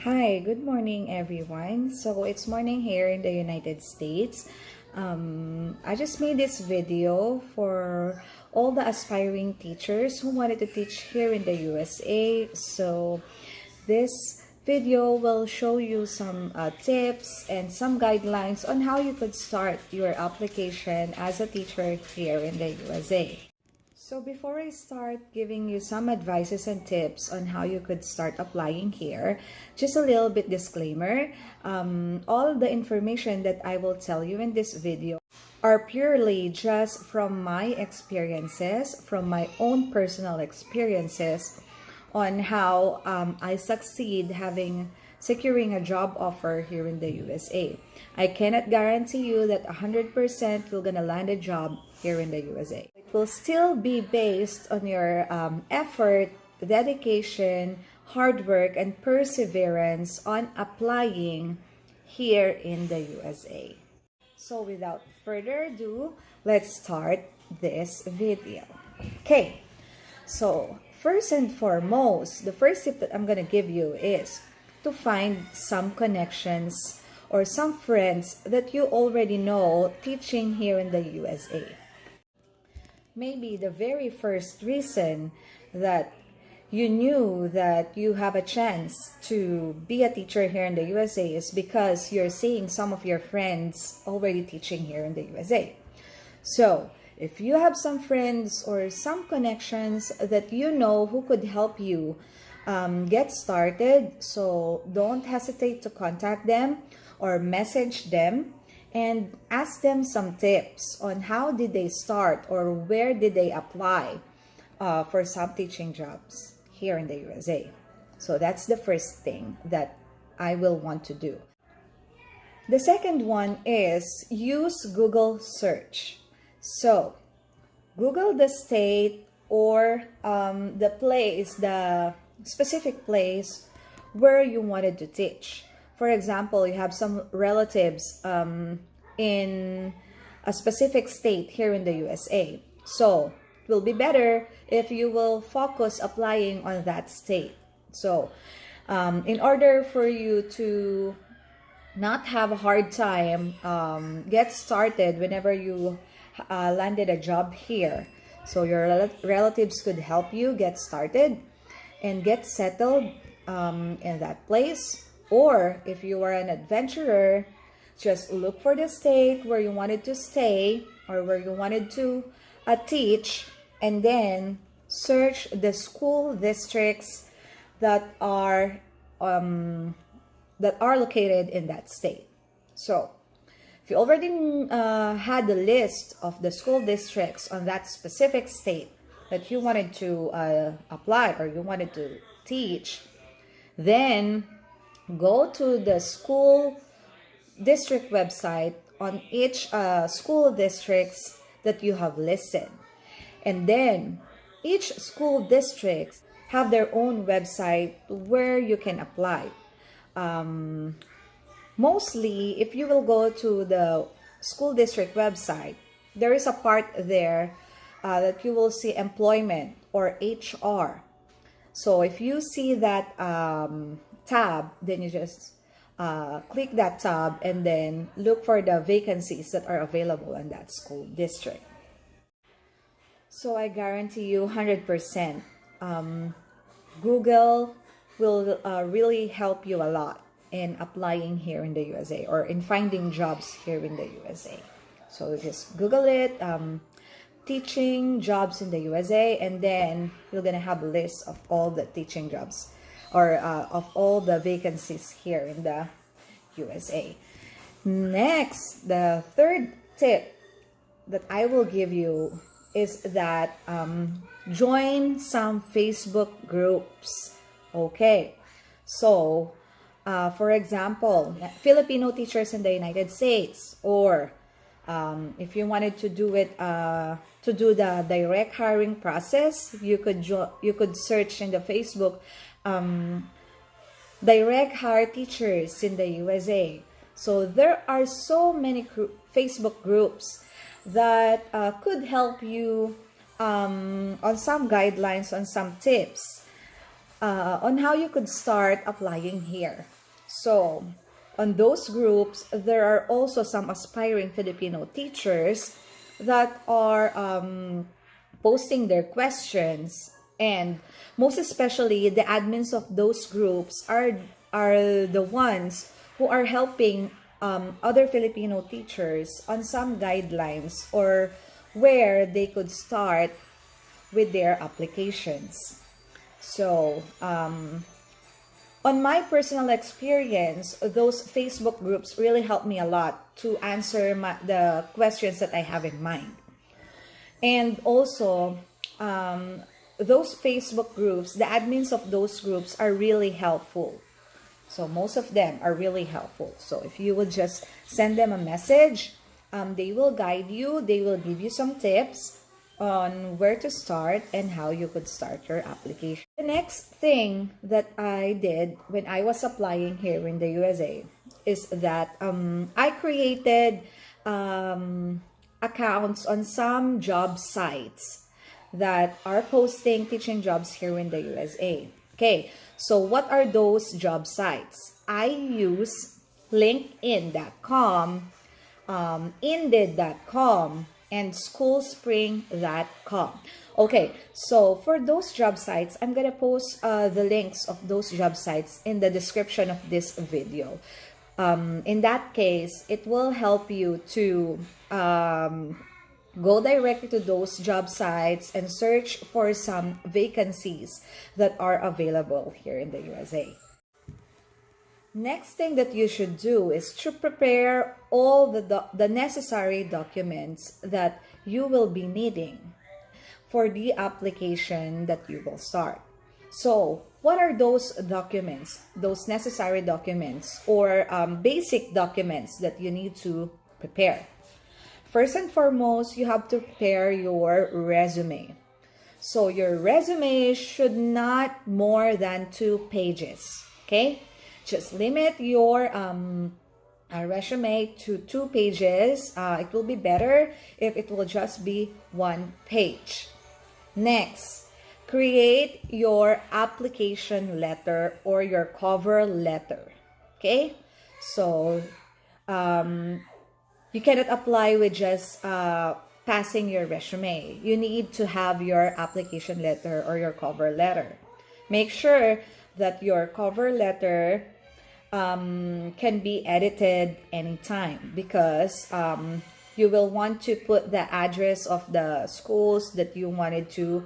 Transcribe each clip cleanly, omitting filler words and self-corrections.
Hi, good morning everyone. So it's morning here in the United States. I just made this video for all the aspiring teachers who wanted to teach here in the USA. So this video will show you some tips and some guidelines on how you could start your application as a teacher here in the USA. So before I start giving you some advices and tips on how you could start applying here, just a little bit disclaimer, all the information that I will tell you in this video are purely just from my experiences, from my own personal experiences on how I succeed securing a job offer here in the USA. I cannot guarantee you that 100% you're gonna land a job here in the USA. It will still be based on your effort, dedication, hard work, and perseverance on applying here in the USA. So without further ado, let's start this video. Okay, so first and foremost, the first tip that I'm gonna give you is to find some connections or some friends that you already know teaching here in the USA. Maybe the very first reason that you knew that you have a chance to be a teacher here in the USA is because you're seeing some of your friends already teaching here in the USA. So if you have some friends or some connections that you know who could help you get started, so don't hesitate to contact them or message them and ask them some tips on how did they start or where did they apply for some teaching jobs here in the USA. So that's the first thing that I will want to do. The second one is use Google search. So Google the state or the specific place where you wanted to teach. For example, you have some relatives in a specific state here in the USA. So it will be better if you will focus applying on that state. So in order for you to not have a hard time get started whenever you landed a job here, so your relatives could help you get started and get settled in that place. Or if you are an adventurer, just look for the state where you wanted to stay or where you wanted to teach, and then search the school districts that are located in that state. So if you already had the list of the school districts on that specific state that you wanted to apply or you wanted to teach, then go to the school district website on each school districts that you have listed. And then each school district have their own website where you can apply. Mostly, if you will go to the school district website, there is a part there that you will see employment or HR. So if you see that tab, then you just click that tab and then look for the vacancies that are available in that school district. So I guarantee you 100% Google will really help you a lot in applying here in the USA or in finding jobs here in the USA. So just Google it, teaching jobs in the USA, and then you're gonna have a list of all the teaching jobs or of all the vacancies here in the USA. Next, the third tip that I will give you is that join some Facebook groups. Okay, so for example, Filipino teachers in the United States, or if you wanted to do it to do the direct hiring process, you could search in the Facebook direct hire teachers in the USA. So there are so many Facebook groups that could help you on some guidelines, on some tips on how you could start applying here. So on those groups, there are also some aspiring Filipino teachers that are posting their questions, and most especially the admins of those groups are the ones who are helping other Filipino teachers on some guidelines or where they could start with their applications. So on my personal experience, those Facebook groups really helped me a lot to answer the questions that I have in mind. And also, those Facebook groups, the admins of those groups are really helpful. So most of them are really helpful. So if you would just send them a message, they will guide you, they will give you some tips on where to start and how you could start your application. The next thing that I did when I was applying here in the USA is that I created accounts on some job sites that are posting teaching jobs here in the USA. Okay, so what are those job sites? I use linkedin.com, indeed.com, and schoolspring.com. Okay, so for those job sites, I'm gonna post the links of those job sites in the description of this video. In that case, it will help you to go directly to those job sites and search for some vacancies that are available here in the USA. Next thing that you should do is to prepare all the necessary documents that you will be needing for the application that you will start. So what are those documents, those necessary documents or basic documents that you need to prepare? First and foremost, you have to prepare your resume. So your resume should not more than 2 pages, okay? Just limit your resume to 2 pages. It will be better if it will just be 1 page. Next, create your application letter or your cover letter, okay? So you cannot apply with just passing your resume. You need to have your application letter or your cover letter. Make sure that your cover letter can be edited anytime because you will want to put the address of the schools that you wanted to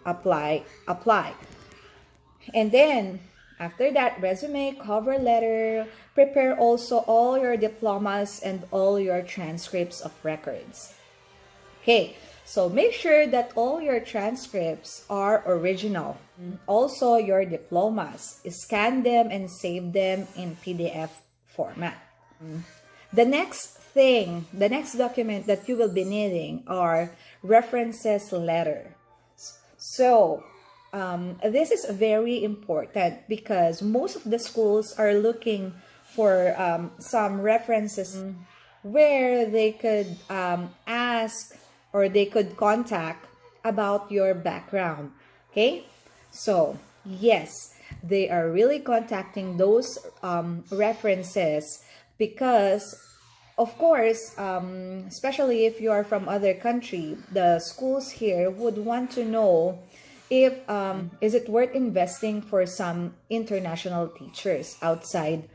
apply. And then after that, resume, cover letter, prepare also all your diplomas and all your transcripts of records. Okay, so make sure that all your transcripts are original. Also, your diplomas, scan them and save them in PDF format. The next document that you will be needing are references letter. So, this is very important because most of the schools are looking for some references where they could ask or they could contact about your background. Okay, so yes, they are really contacting those references because of course, especially if you are from other country, the schools here would want to know if is it worth investing for some international teachers outside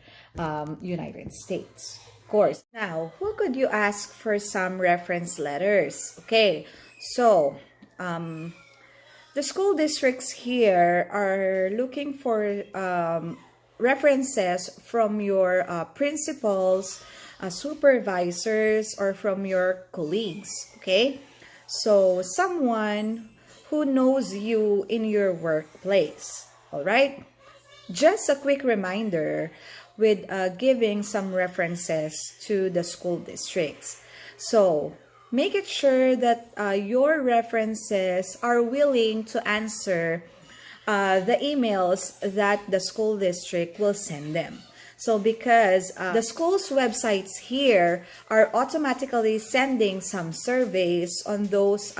United States. Of course. Now, who could you ask for some reference letters? Okay, so the school districts here are looking for references from your principals, supervisors, or from your colleagues. Okay, so someone who knows you in your workplace. All right, just a quick reminder with giving some references to the school districts. So make it sure that your references are willing to answer the emails that the school district will send them. So because the school's websites here are automatically sending some surveys on those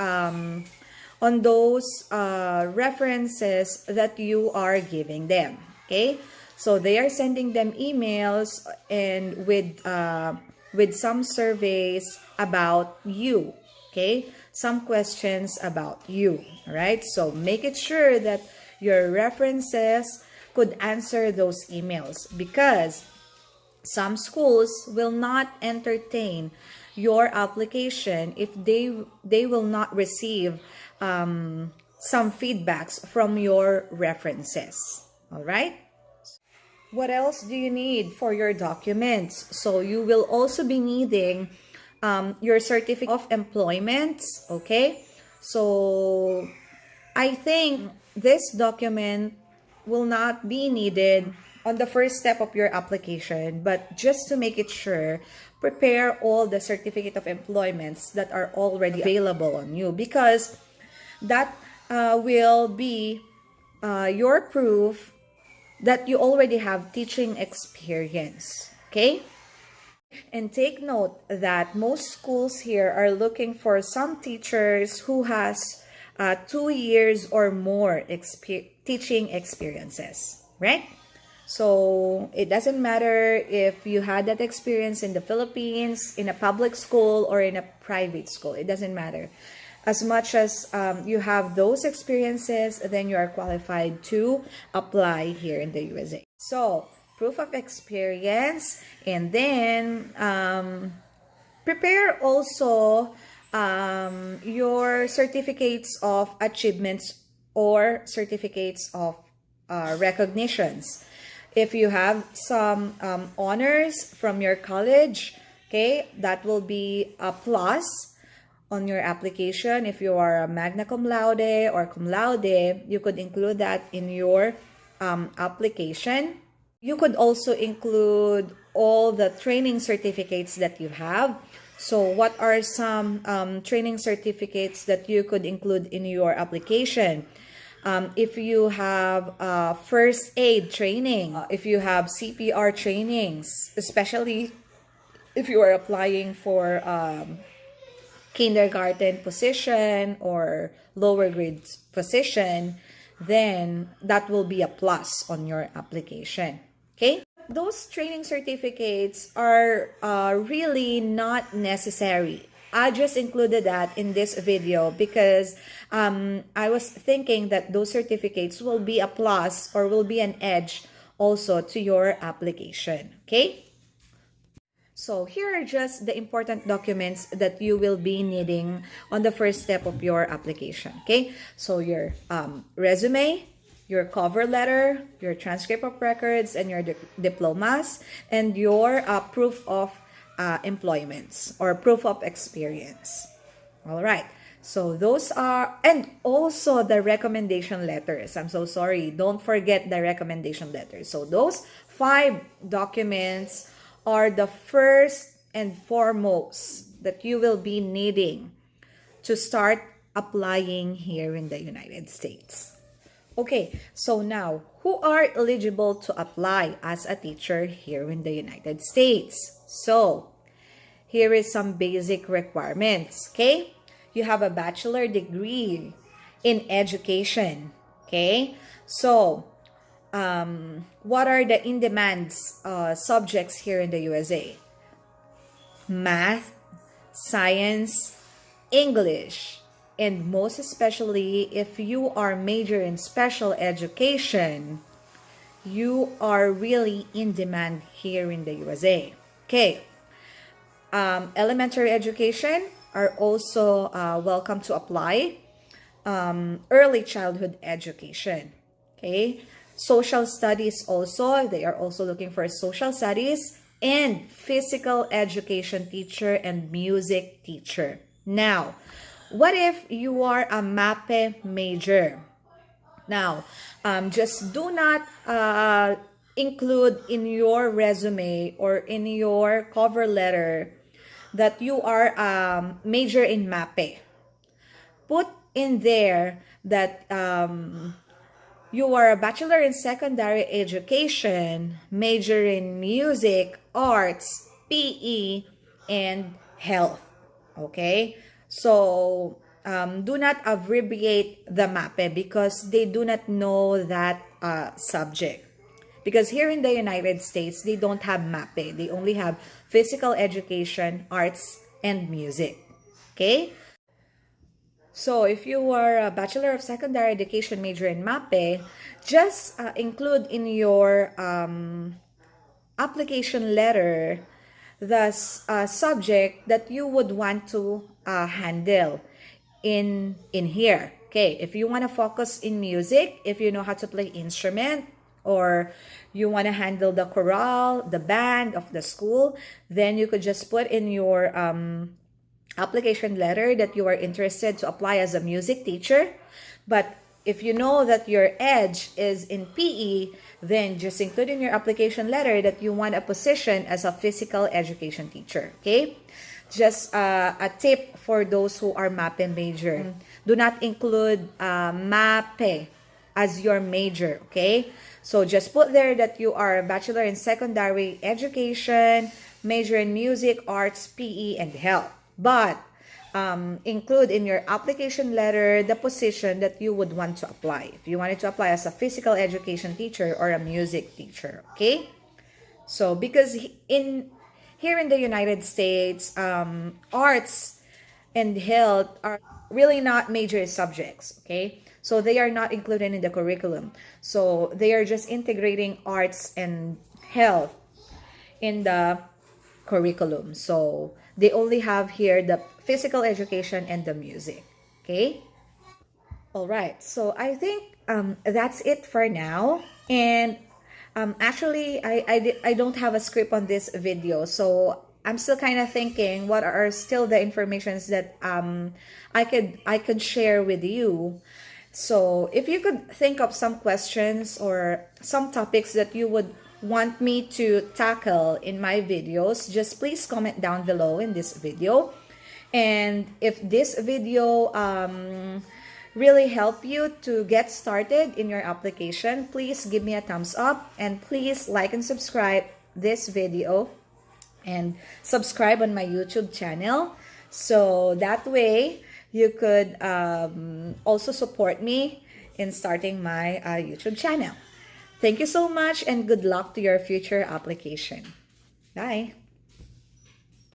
references that you are giving them. Okay, So they are sending them emails and with some surveys about you, okay? Some questions about you, all right? So make it sure that your references could answer those emails, because some schools will not entertain your application if they will not receive some feedbacks from your references. All right. What else do you need for your documents? So you will also be needing your certificate of employment. Okay. So I think this document will not be needed on the first step of your application, but just to make it sure, prepare all the certificate of employments that are already available on you, because that will be your proof that you already have teaching experience, okay? And take note that most schools here are looking for some teachers who has 2 years or more teaching experiences, right? So it doesn't matter if you had that experience in the Philippines, in a public school, or in a private school. It doesn't matter. As much as you have those experiences, then you are qualified to apply here in the USA. So, proof of experience, and then prepare also your certificates of achievements or certificates of recognitions. If you have some honors from your college, okay, that will be a plus on your application. If you are a magna cum laude or cum laude, you could include that in your application. You could also include all the training certificates that you have. So what are some training certificates that you could include in your application? If you have first aid training, if you have CPR trainings, especially if you are applying for kindergarten position or lower grade position, then that will be a plus on your application, okay? Those training certificates are really not necessary. I just included that in this video because I was thinking that those certificates will be a plus or will be an edge also to your application, okay? So here are just the important documents that you will be needing on the first step of your application, okay? So your resume, your cover letter, your transcript of records, and your diplomas, and your proof of employments or proof of experience. All right. So those are, and also the recommendation letters. I'm so sorry. Don't forget the recommendation letters. So those 5 documents are the first and foremost that you will be needing to start applying here in the United States. Okay, so now, who are eligible to apply as a teacher here in the United States? So, here is some basic requirements, okay? You have a bachelor degree in education, okay? So, what are the in-demand subjects here in the USA? Math, science, English, and most especially if you are major in special education, you are really in demand here in the USA. Okay. Elementary education are also welcome to apply. Early childhood education. Okay. Social studies also, they are also looking for social studies, and physical education teacher and music teacher. Now, what if you are a MAPE major? Now, just do not include in your resume or in your cover letter that you are major in MAPE. Put in there that you are a bachelor in secondary education, major in music, arts, PE, and health. Okay? So, do not abbreviate the MAPE because they do not know that subject. Because here in the United States, they don't have MAPE. They only have physical education, arts, and music. Okay? So if you are a Bachelor of Secondary Education major in MAPE, just include in your application letter the subject that you would want to handle in here. Okay, if you want to focus in music, if you know how to play instrument, or you want to handle the chorale, the band of the school, then you could just put in your application letter that you are interested to apply as a music teacher. But if you know that your edge is in PE, then just include in your application letter that you want a position as a physical education teacher. Okay? Just a tip for those who are MAPE major. Do not include MAPE as your major. Okay? So just put there that you are a Bachelor in Secondary Education, major in music, arts, PE, and health. But include in your application letter the position that you would want to apply. If you wanted to apply as a physical education teacher or a music teacher, okay? So because here in the United States, arts and health are really not major subjects, okay? So they are not included in the curriculum. So they are just integrating arts and health in the curriculum. So they only have here the physical education and the music. Okay? All right. So I think that's it for now. And actually, I don't have a script on this video. So I'm still kind of thinking what are still the informations that I could share with you. So if you could think of some questions or some topics that you would want me to tackle in my videos, just please comment down below in this video. And if this video really help you to get started in your application, please give me a thumbs up and please like and subscribe this video and subscribe on my YouTube channel, so that way you could also support me in starting my YouTube channel. Thank you so much and good luck to your future application. Bye.